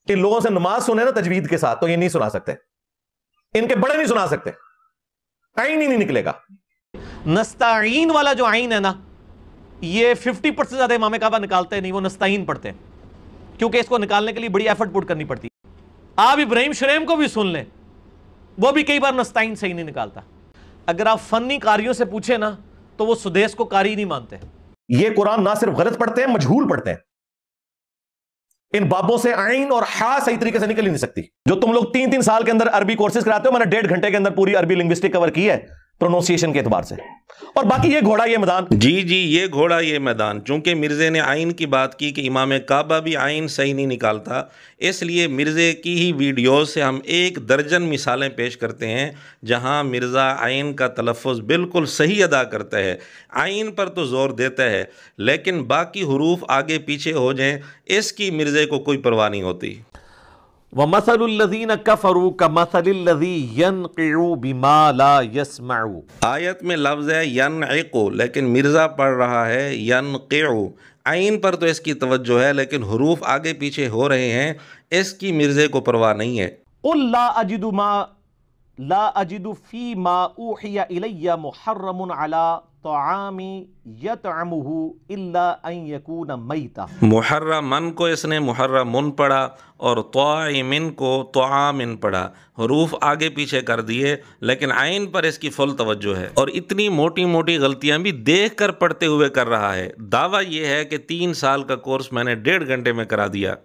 इन लोगों से नमाज सुने ना तजवीद के साथ तो ये नहीं सुना सकते, इनके बड़े नहीं सुना सकते, आइन ही नहीं निकलेगा। नस्ताईन वाला जो आइन है ना, ये 50% ज्यादा इमाम काबा निकालते नहीं, वो नस्ताईन पढ़ते हैं, क्योंकि इसको निकालने के लिए बड़ी एफर्ट पुट करनी पड़ती है। आप इब्राहिम शुरैम को भी सुन लें, वो भी कई बार नस्ताईन सही नहीं निकालता। अगर आप फन्नी कारियों से पूछे ना तो वो सुदेश को कारी नहीं मानते। ये कुरान ना सिर्फ गलत पढ़ते हैं, मजहूल पढ़ते हैं। इन बाबों से आइन और हा सही तरीके से निकल ही नहीं सकती। जो तुम लोग 3-3 साल के अंदर अरबी कोर्सेज कराते हो, मैंने 1.5 घंटे के अंदर पूरी अरबी लिंग्विस्टिक कवर की है प्रोनाउंसिएशन के एतबार से। और बाकी ये घोड़ा ये मैदान, जी ये घोड़ा ये मैदान। चूंकि मिर्जे ने आइन की बात की कि इमाम काबा भी आइन सही नहीं निकालता, इसलिए मिर्जे की ही वीडियोस से हम 1 दर्जन मिसालें पेश करते हैं जहां मिर्ज़ा आइन का तलफ़्फ़ुज़ बिल्कुल सही अदा करता है, आइन पर तो ज़ोर देता है, लेकिन बाकी हुरूफ आगे पीछे हो जाएं इसकी मिर्जे को कोई परवाह नहीं होती। वमसलुल्लज़ीन कफ़रू कमसलिल्लज़ी यनक़िउ बिमा ला यस्मउ। आयत में लफ्ज़ है यनक़िउ, लेकिन मिर्ज़ा पढ़ रहा है यनक़िउ। आइन पर तो इसकी तवज्जो है, लेकिन हुरूफ आगे पीछे हो रहे हैं, इसकी मिर्ज़े को परवाह नहीं है। क़ुल ला अजिदु फ़ी मा ऊहिया इलैया मुहर्रमुन अला तआमी यतअमुहु इल्ला अन यकून मैता। मुहर्रमन को इसने मुहर्रमुन पढ़ा और तआमिन को तआमिन पढ़ा, हरूफ आगे पीछे कर दिए, लेकिन आइन पर इसकी फुल तवज्जो है। और इतनी मोटी मोटी गलतियां भी देख कर पढ़ते हुए कर रहा है। दावा यह है कि 3 साल का कोर्स मैंने 1.5 घंटे में करा दिया।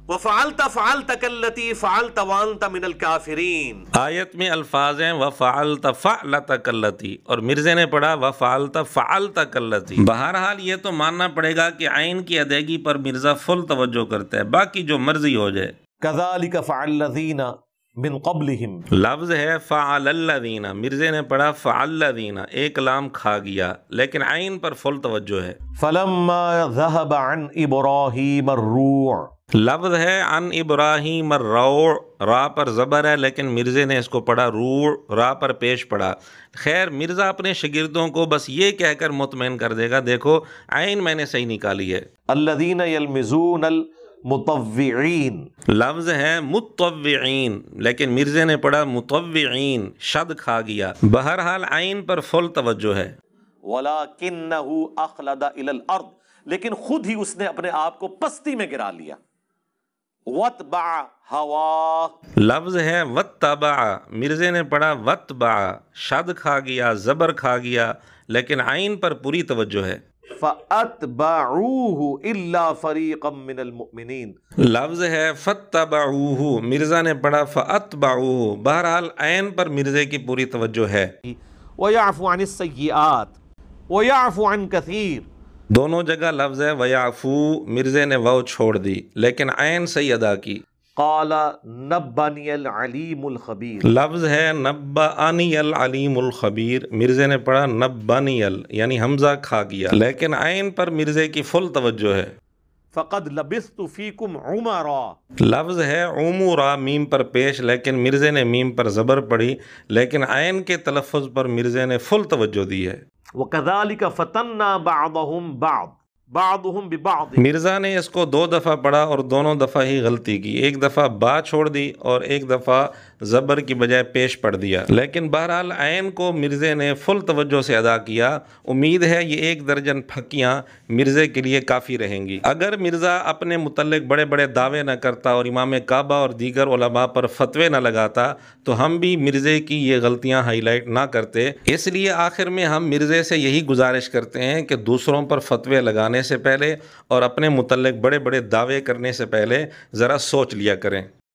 वफ़अलता फ़अलता कल्लती फ़अलता वअन्ता मिनल काफ़िरीन। आयत में अल्फाज हैं वफ़अलता फ़अलता कल्लती, और मिर्ज़े ने पढ़ा वफ़अलता फ़अलता कल्लती। बहरहाल ये तो मानना पड़ेगा कि आइन की अदायगी पर मिर्ज़ा फुल तवज्जो करता है, बाकी जो मर्जी हो जाए। कज़ालिक फ़अल्लज़ीना मिन क़ब्लिहिम, लफ्ज़ है फ़अलल्लज़ीना, मिर्ज़े ने पढ़ा फ़अल्लज़ीना, एक लाम खा गया, लेकिन आइन पर फुल तवज्जो है। फ़लम्मा ज़हब अन इब्राहीम अर्रूअ, लफ्ज़ है अन इब्राहीम अर्रूअ, रा पर ज़बर है, लेकिन मिर्ज़े ने इसको पढ़ा रूअ, रा पर पेश पढ़ा। खैर, मिर्ज़ा अपने शागिर्दों को बस ये कहकर मुतमईन कर देगा, देखो आइन मैंने सही निकाली है। अल्लज़ीना यल्मिज़ूनल मुतव्विईन, लफ्ज़ है मुतव्विईन, लेकिन मिर्ज़े ने पढ़ा मुतव्विईन, शद खा गया। बहरहाल आइन पर फुल तवज्जो है। वलाकिन्नहु अखलदा इलल अर्द, लेकिन खुद ही उसने अपने आप को पस्ती में गिरा लिया। वत्बा हवा, लफ्ज़ है वत्तबा, मिर्ज़े ने पढ़ा वत्बा, शद खा गया, ज़बर खा गया, लेकिन आइन पर पूरी तवज्जो है। फ़अत्बऊहु इल्ला फ़रीक़म मिनल मुमिनीन, लफ्ज़ है फ़त्तबऊहु, मिर्ज़ा ने पढ़ा फ़अत्बऊहु। बहरहाल आइन पर मिर्ज़े की पूरी तवज्जो है। वयअफ़ु अनिस सय्यिआत वयअफ़ु अन कसीर, दोनों जगह लफ्ज़ है वयाफ़ू, मिर्ज़े ने वाव छोड़ दी, लेकिन आइन सही अदा की। क़ाला नब्बनियल अलीमुल खबीर, लफ्ज़ है नब्बअनियल अलीमुल खबीर, मिर्ज़े ने पढ़ा नब्बनियल, यानी हमज़ा खा गया, लेकिन आइन पर मिर्ज़े की फुल तवज्जो है। फ़क़द लबिस्तु फ़ीकुम उमरा, लफ्ज़ है उमुरा, मीम पर पेश, लेकिन मिर्ज़े ने मीम पर ज़बर पढ़ी, लेकिन आइन के तलफ़्फ़ुज़ पर मिर्ज़े ने फुल तवज्जो दी है। वकज़ालिक फ़तन्ना बअदहुम बादुहुम बिबाद, मिर्ज़ा ने इसको 2 दफ़ा पढ़ा और दोनों दफ़ा ही गलती की, एक दफ़ा बा छोड़ दी और एक दफ़ा ज़बर की बजाय पेश पढ़ दिया, लेकिन बहरहाल आइन को मिर्ज़े ने फुल तवज्जो से अदा किया। उम्मीद है ये 1 दर्जन फकियाँ मिर्ज़े के लिए काफ़ी रहेंगी। अगर मिर्ज़ा अपने मुतल्लिक़ बड़े बड़े दावे न करता और इमाम काबा और दीगर उलमा पर फतवे न लगाता तो हम भी मिर्ज़े की ये गलतियाँ हाईलाइट ना करते। इसलिए आखिर में हम मिर्ज़े से यही गुजारिश करते हैं कि दूसरों पर फतवे लगाने से पहले और अपने मुतल्लिक़ बड़े बड़े दावे करने से पहले ज़रा सोच लिया करें।